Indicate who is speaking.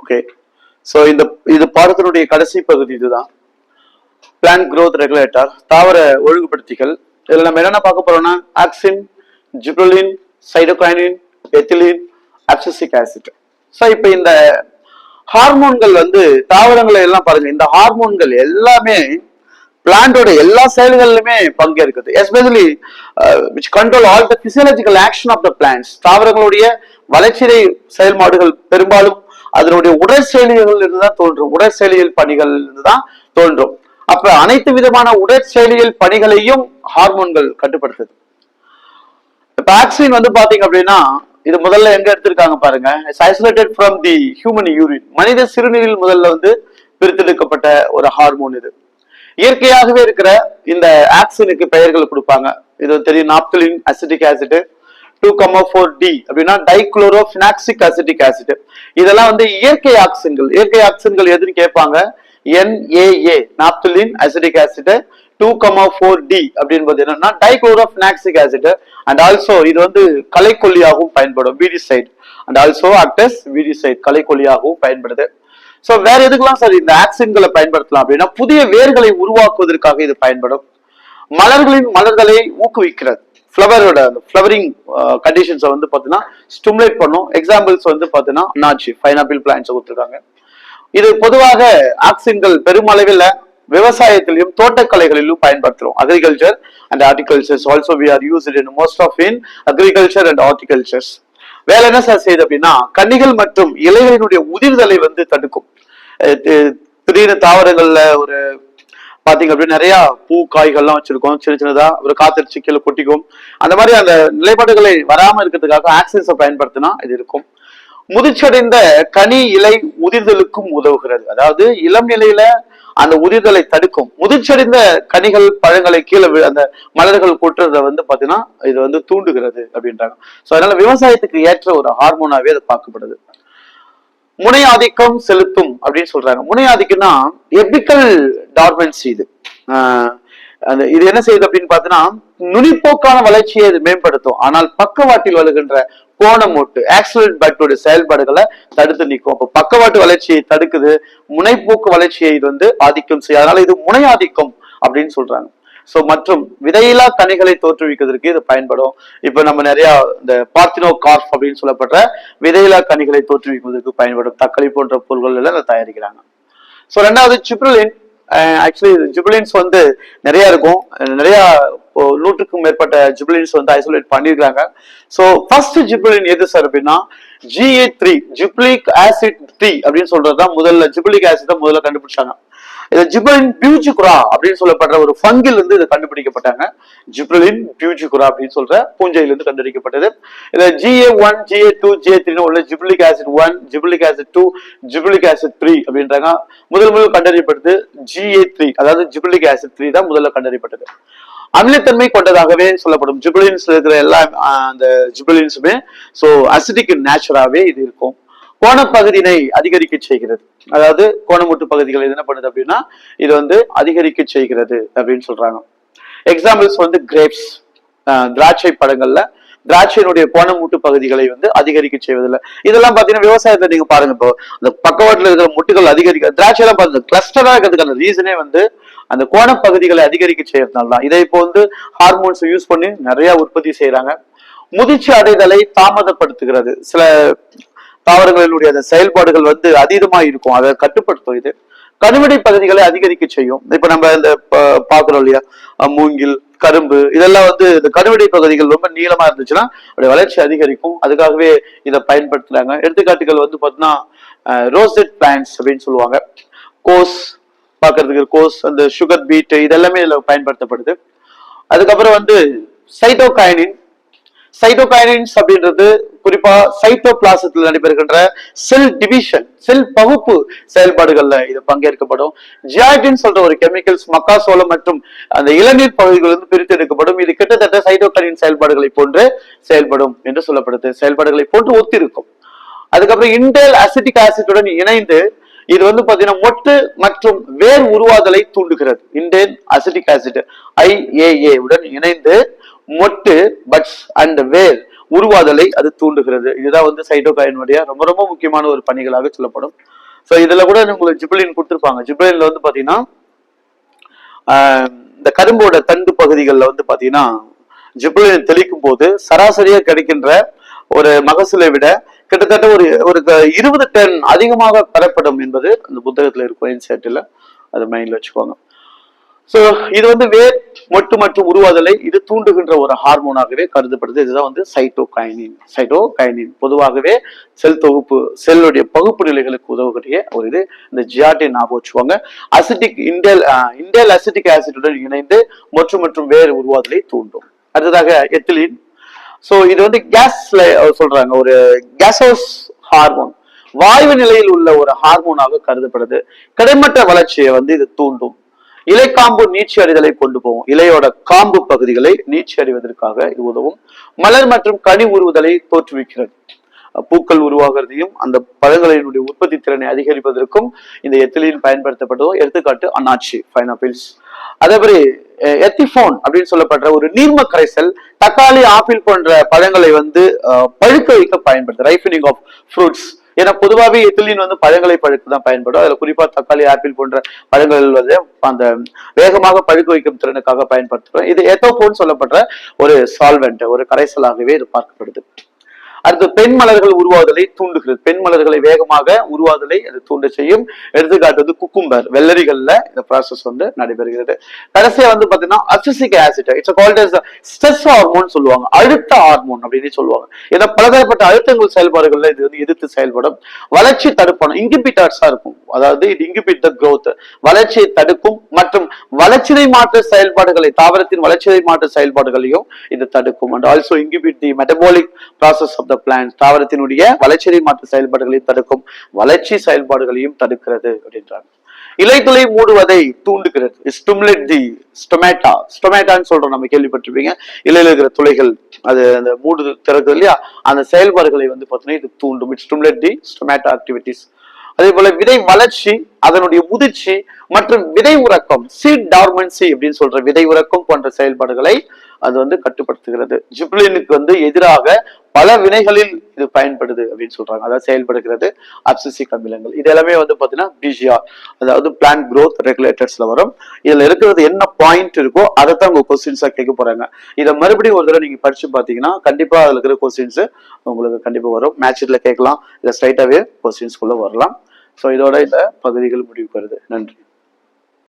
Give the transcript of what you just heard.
Speaker 1: Okay, so இது பாடத்தினுடைய கடைசி பகுதி இதுதான். பிளான்ட் growth ரெகுலேட்டர், தாவர ஒழுங்குபடுத்திகள். இதுல நம்ம என்னென்ன பார்க்க போறோம்னா auxin, gibberellin, cytokinin, ethylene, abscisic acid. So இப்போ இந்த ஹார்மோன்கள் வந்து தாவரங்களை எல்லாம் பாருங்க, இந்த ஹார்மோன்கள் எல்லாமே பிளான்டோட எல்லா செயல்களிலுமே பங்கேற்குது. Especially which control all the physiological action of the plants. தாவரங்களுடைய வளர்ச்சிதை செயல்பாடுகள் பெரும்பாலும் அதனுடைய உடற்செயலிகள் இருந்துதான் தோன்றும், உடற்செயலியல் பணிகள் இருந்துதான் தோன்றும். அப்ப அனைத்து விதமான உடற்செயலியல் பணிகளையும் ஹார்மோன்கள் கட்டுப்படுத்துது. இப்ப ஆக்சின் வந்து பாத்தீங்க அப்படின்னா இது முதல்ல எங்க எடுத்திருக்காங்க பாருங்க, isolated from the human urine. மனித சிறுநீரில் முதல்ல வந்து பிரித்தெடுக்கப்பட்ட ஒரு ஹார்மோன் இது. இயற்கையாகவே இருக்கிற இந்த ஆக்சினுக்கு பெயர்கள் கொடுப்பாங்க. இது தெரியும், நாப்தலின் அசிட்டிக் ஆசிட், 2,4-D அப்படின்னா டைக்ளோரோபினாக்சிக் அசிட்டிக் ஆசிட். இதெல்லாம் வந்து இயற்கை ஆக்சின்கள். இயற்கை ஆக்சின்கள் எதுன்னு கேட்பாங்க, NAA naphthalene acetic acid, 2,4-D அப்படின்றது என்னன்னா டைக்ளோரோபினாக்சிக் ஆசிட். அண்ட் ஆல்சோ இது வந்து களைக்கொல்லியாகவும் பயன்படும், வீடிசைட். அண்ட் ஆல்சோ ஆக்டஸ் வீடிசைட், களைக்கொல்லியாகவும் பயன்படுது. சோ வேற எதுக்கெல்லாம் சார் இந்த ஆக்சின்களை பயன்படுத்தலாம் அப்படின்னா புதிய வேர்களை உருவாக்குவதற்காக இது பயன்படும். மலர்களை ஊக்குவிக்கிறது, ஃபிளவரோட ஃபிளவரிங் கண்டிஷன்ஸை வந்து பாத்தீங்கன்னா ஸ்டிமுலேட் பண்ணும். எக்ஸாம்பிள்ஸ் வந்து பாத்தீங்கன்னா அன்னாச்சி, பைனாப்பிள் பிளான்ட்ஸ் கொடுத்துருக்காங்க. இது பொதுவாக ஆக்சின்கள் பெருமளவில் விவசாயத்திலும் தோட்டக்கலைகளிலும் பயன்படுத்துறோம். Agriculture and horticultures also we are used in most of in agriculture and horticultures. வேலை என்ன சார் செய்யுது அப்படின்னா கனிகள் மற்றும் இலைகளினுடைய உதிர்தலை வந்து தடுக்கும். திடீர்னு தாவரங்கள்ல ஒரு பாத்தீங்க அப்படின்னா நிறைய பூ காய்கள்லாம் வச்சிருக்கோம், சின்ன சின்னதா ஒரு காத்தடிச்சு கீழே கொட்டிக்கும். அந்த மாதிரி அந்த நிலைப்பாடுகளை வராம இருக்கிறதுக்காக ஆக்சின்ஸை பயன்படுத்தினா இது இருக்கும். முதிர்ச்சடைந்த கனி இலை உதிர்தலுக்கும் உதவுகிறது. அதாவது இளம் நிலையில அந்த உதிர்தலை தடுக்கும். முதிர்ச்சடைந்த கனிகள் பழங்களை கீழே அந்த மலர்கள் கொட்டுறதை வந்து பாத்தீங்கன்னா இது வந்து தூண்டுகிறது அப்படின்றாங்க. சோ அதனால விவசாயத்துக்கு ஏற்ற ஒரு ஹார்மோனாவே அது பார்க்கப்படுது. முனை ஆதிக்கம் செலுத்தும் அப்படின்னு சொல்றாங்க. முனை ஆதிக்கம்னா எபிக்கல் டார்மென்சி. இது இது என்ன செய்யுது அப்படின்னு பாத்தீங்கன்னா நுனிப்போக்கான வளர்ச்சியை இது மேம்படுத்தும். ஆனால் பக்கவாட்டில் வருகின்ற கோணமூட்டு ஆக்சிலரேட் பேக்டோட செயல்பாடுகளை தடுத்து நிற்கும். அப்ப பக்கவாட்டு வளர்ச்சியை தடுக்குது, முனைப்போக்கு வளர்ச்சியை இது வந்து ஆதிக்கம் செய்யும். அதனால இது முனை ஆதிக்கம் அப்படின்னு சொல்றாங்க. சோ மற்றும் விதையில்லா கனிகளை தோற்றுவிக்கிறதுக்கு இது பயன்படும். இப்ப நம்ம நிறைய இந்த பார்த்தினோ கார்ப் அப்படின்னு சொல்லப்படுற விதையில்லா கனிகளை தோற்றுவிப்பதற்கு பயன்படும். தக்காளி போன்ற பொருட்கள் எல்லாம் தயாரிக்கிறாங்க. சோ ரெண்டாவது ஜிப்ரலின். ஆக்சுவலி ஜிப்ரலின்ஸ் வந்து நிறைய இருக்கும், நிறைய 100க்கும் மேற்பட்ட ஜிப்ரலின்ஸ் வந்து ஐசோலேட் பண்ணிருக்காங்க. சோ ஃபர்ஸ்ட் ஜிப்ரலின் எது சார் அப்படின்னா GA3 ஜிப்ளிக் ஆசிட் 3 அப்படின்னு சொல்றதுதான் முதல்ல ஜிப்ளிக் ஆசிட் தான் முதல்ல கண்டுபிடிச்சாங்க. இது ஜிப்ரலின் பியூஜிகுரா அப்படின்னு சொல்லப்படுற ஒரு ஃபங்கில் இருந்து இது கண்டுபிடிக்கப்பட்டாங்க. ஜிப்ரலின் பியூஜிகுரா அப்படின்னு சொல்ற பூஞ்சையிலிருந்து கண்டுபிடிக்கப்பட்டது. இதுல GA1, GA2, GA3 உள்ள ஜிப்ளிக் ஆசிட் 1, ஜிப்ளிக் ஆசிட் 2, ஜிப்ளிக் ஆசிட் 3 அப்படின்றாங்க. முதல் கண்டறியப்பட்டது GA3, அதாவது ஜிப்ளிக் ஆசிட் 3 தான் முதல்ல கண்டறியப்பட்டது. அமிலத்தன்மை கொண்டதாகவே சொல்லப்படும். ஜிப்ரலின்ஸ்ல இருக்கிற எல்லா அந்த ஜிப்ரலின்ஸுமே சோ அசிடிக் நேச்சராகவே இது இருக்கும். கோணப்பகுதியினை அதிகரிக்க செய்கிறது. அதாவது கோணமுட்டு பகுதிகள் என்ன பண்ணுது அப்படின்னா இது வந்து அதிகரிக்க செய்கிறது அப்படின்னு சொல்றாங்க. எக்ஸாம்பிள்ஸ் வந்து கிரேப்ஸ், திராட்சை பழங்கள்ல திராட்சையினுடைய கோணமூட்டு பகுதிகளை வந்து அதிகரிக்க செய்வதில்லை. இதெல்லாம் பாத்தீங்கன்னா விவசாயத்தை நீங்க பாருங்க, இப்போ அந்த பக்கவாட்டுல இருக்கிற முட்டுகள் அதிகரிக்க, திராட்சை எல்லாம் பாருங்க கிளஸ்டரா இருக்கிறதுக்கான ரீசனே வந்து அந்த கோணப்பகுதிகளை அதிகரிக்க செய்யறதுனால தான். இதை இப்போ வந்து ஹார்மோன்ஸ் யூஸ் பண்ணி நிறைய உற்பத்தி செய்யறாங்க. முதிர்ச்சி அடைதலை தாமதப்படுத்துகிறது. சில தாவரங்களினுடைய செயல்பாடுகள் வந்து அதீதமா இருக்கும், அதை கட்டுப்படுத்தும். இது கனிவடை பகுதிகளை அதிகரிக்க செய்யும். இப்ப நம்ம இந்த பாக்குறோம் இல்லையா, மூங்கில், கரும்பு, இதெல்லாம் வந்து இந்த கனிவடை பகுதிகள் ரொம்ப நீளமா இருந்துச்சுன்னா அப்படி வளர்ச்சி அதிகரிக்கும். அதுக்காகவே இதை பயன்படுத்துறாங்க. எடுத்துக்காட்டுகள் வந்து பாத்தீங்கன்னா ரோசெட் பிளான்ட்ஸ் அப்படின்னு சொல்லுவாங்க. கோஸ் பாக்குறதுக்கு கோஸ், அந்த சுகர் பீட், இதெல்லாமே இதுல பயன்படுத்தப்படுது. அதுக்கப்புறம் வந்து சைட்டோகைனின். சைட்டோகைனின்ஸ் அப்படின்றது குறிப்பா சைட்டோபிளாசத்தில் நடைபெறுகின்ற செல் டிவிஷன், செல் பகுப்பு செயல்பாடுகள்ல இது பங்கேற்கப்படும். ஜியாட்டின் சொல்ற ஒரு கெமிக்கல்ஸ் மக்காசோளம் மற்றும் அந்த இளநீர் பகுதிகள் வந்து பிரித்து எடுக்கப்படும். இது கிட்டத்தட்ட சைட்டோகைனின் செயல்பாடுகளை போன்று செயல்படும் என்று சொல்லப்படுது. செயல்பாடுகளை போன்று ஒத்திருக்கும். அதுக்கப்புறம் இன்டேல் அசிட்டிக் ஆசிட்டுடன் இணைந்து இது வந்து பாத்தீங்கன்னா மொட்டு மற்றும் வேர் உருவாதலை தூண்டுகிறது. இன்டேல் அசிட்டிக் ஆசிட் IAA உடன் இணைந்து மொட்டு, பட்ஸ் அண்ட் வேர் உருவாதலை அது தூண்டுகிறது. இதுதான் வந்து சைட்டோகைனுடைய ரொம்ப ரொம்ப முக்கியமான ஒரு பணிகளாக சொல்லப்படும். ஸோ இதுல கூட உங்களுக்கு ஜிப்ரலின் கொடுத்துருப்பாங்க. ஜிப்ரலின்ல வந்து பாத்தீங்கன்னா இந்த கரும்போட தண்டு பகுதிகளில் வந்து பாத்தீங்கன்னா ஜிப்ரலின் தெளிக்கும் போது சராசரியா கிடைக்கின்ற ஒரு மகசூலை விட கிட்டத்தட்ட ஒரு ஒரு 20 டன் அதிகமாக பெறப்படும் என்பது அந்த புத்தகத்துல இருக்கும் இன்சைட்ல. அது மைண்ட்ல வச்சுக்கோங்க. சோ இது வந்து வேர் மொட்டு மற்றும் உருவாதலை இது தூண்டுகின்ற ஒரு ஹார்மோனாகவே கருதப்படுது. இதுதான் வந்து சைட்டோகைனின். சைட்டோகைனின் பொதுவாகவே செல் தொகுப்பு செல்லுடைய பகுப்பு நிலைகளுக்கு உதவக்கூடிய ஒரு இது. இந்த ஜியாட்டின் ஞாபகம் வச்சுக்கோங்க. அசிட்டிக் இண்டேல் அசிட்டிக் ஆசிட்டுடன் இணைந்து மொட்டு மற்றும் வேர் உருவாதலை தூண்டும். அடுத்ததாக எத்திலின். சோ இது வந்து கேஸ் சொல்றாங்க, ஒரு கேசோஸ் ஹார்மோன், வாயு நிலையில் உள்ள ஒரு ஹார்மோனாக கருதப்படுது. கிடைமட்ட வளர்ச்சியை வந்து இது தூண்டும். இலைக்காம்பு நீட்சி அடைதலை கொண்டு போகும். இலையோட காம்பு பகுதிகளை நீட்சி அடைவதற்காக இது உதவும். மலர் மற்றும் கனி உருவுதலை தோற்றுவிக்கிறது. பூக்கள் உருவாகிறதையும் அந்த பழங்களினுடைய உற்பத்தி திறனை அதிகரிப்பதற்கும் இந்த எத்திலீன் பயன்படுத்தப்பட்டதும். எடுத்துக்காட்டு அன்னாச்சி, பைனாப்பிள்ஸ். அதே மாதிரி எத்திஃபோன் அப்படின்னு சொல்லப்படுற ஒரு நீர்ம கரைசல் தக்காளி, ஆப்பிள் போன்ற பழங்களை வந்து பழுக்க வைக்க பயன்படுது. ரைஃபனிங் ஆஃப் ஃப்ரூட்ஸ். ஏன்னா பொதுவாகவே எத்திலீன் வந்து பழங்களை பழுக்க தான் பயன்படும். அதுல குறிப்பா தக்காளி, ஆப்பிள் போன்ற பழங்கள் வந்து அந்த வேகமாக பழுக்க வைக்கும் திறனுக்காக பயன்படுத்துறோம். இது எத்தோபோன் சொல்லப்படுற ஒரு சால்வெண்ட், ஒரு கரைசலாகவே இது பார்க்கப்படுது. அடுத்து பெண் மலர்கள் உருவாதலை தூண்டுகிறது. பெண் மலர்களை வேகமாக உருவாதலை அது தூண்ட செய்யும். எடுத்துக்காட்டு வந்து குக்கும்பர், வெள்ளரிகள்ல இந்த ப்ராசஸ் வந்து நடைபெறுகிறது. கடைசியா வந்து பாத்தீங்கன்னா acetic acid, it's called as stress hormone சொல்லுவாங்க, அழுத்த ஹார்மோன் அப்படின்னு சொல்லுவாங்க. ஏன்னா பலதரப்பட்ட அழுத்தங்கள் செயல்பாடுகள்ல இது வந்து எதிர்த்து செயல்படும். வளர்ச்சி தடுப்பான இன்கிபிட்டர்ஸா இருக்கும். அதாவது இது இன்கிபிட் த growth, வளர்ச்சியை தடுக்கும் மற்றும் வளர்ச்சிதை மாற்ற செயல்பாடுகளை, தாவரத்தின் வளர்ச்சிதை மாற்ற செயல்பாடுகளையும் இது தடுக்கும். And also inhibit the metabolic process of the plant, தாவரத்தினுடைய வளர்ச்சிதை மாற்ற செயல்பாடுகளையும் தடுக்கும், வளர்ச்சி செயல்பாடுகளையும் தடுக்கிறது அப்படின்றாங்க. இலைத்துளை மூடுவதை தூண்டுகிறது. ஸ்டிமுலேட் தி ஸ்டொமேட்டா. ஸ்டொமேட்டான்னு சொல்றோம், நம்ம கேள்விப்பட்டிருப்பீங்க. இலையில இருக்கிற துளைகள் அது அந்த மூடு திறக்குது இல்லையா, அந்த செயல்பாடுகளை வந்து பார்த்தீங்கன்னா இது தூண்டும். It stimulate the stomata activities. அதே போல விதை வளர்ச்சி, அதனுடைய முதிர்ச்சி மற்றும் விதை உறக்கம், சீட் டார்மன்சி அப்படின்னு சொல்ற விதை உறக்கம் போன்ற செயல்பாடுகளை அது வந்து கட்டுப்படுத்துகிறது. ஜிப்ரலினுக்கு வந்து எதிராக பல வினைகளில் இது பயன்படுது அப்படின்னு சொல்றாங்க. அதாவது செயல்படுகிறது அப்சிசிக் அமிலங்கள். இது எல்லாமே வந்து பாத்தீங்கன்னா பிஜிஆர், அதாவது பிளான்ட் growth ரெகுலேட்டர்ஸ்ல வரும். இதுல இருக்கிறது என்ன பாயிண்ட் இருக்கோ அதைத்தான் உங்க கொஸ்டின்ஸா கேட்க போறாங்க. இதை மறுபடியும் ஒரு தடவை நீங்க படிச்சு பாத்தீங்கன்னா கண்டிப்பா அதுல இருக்கிற கொஸ்டின்ஸ் உங்களுக்கு கண்டிப்பா வரும். மேட்ச்ல கேட்கலாம், இல்ல ஸ்ட்ரைட்டாவே கொஸ்டின்ஸ்குள்ள வரலாம். ஸோ இதோட இந்த பகுதிகள் முடிவுக்கு வருது. நன்றி.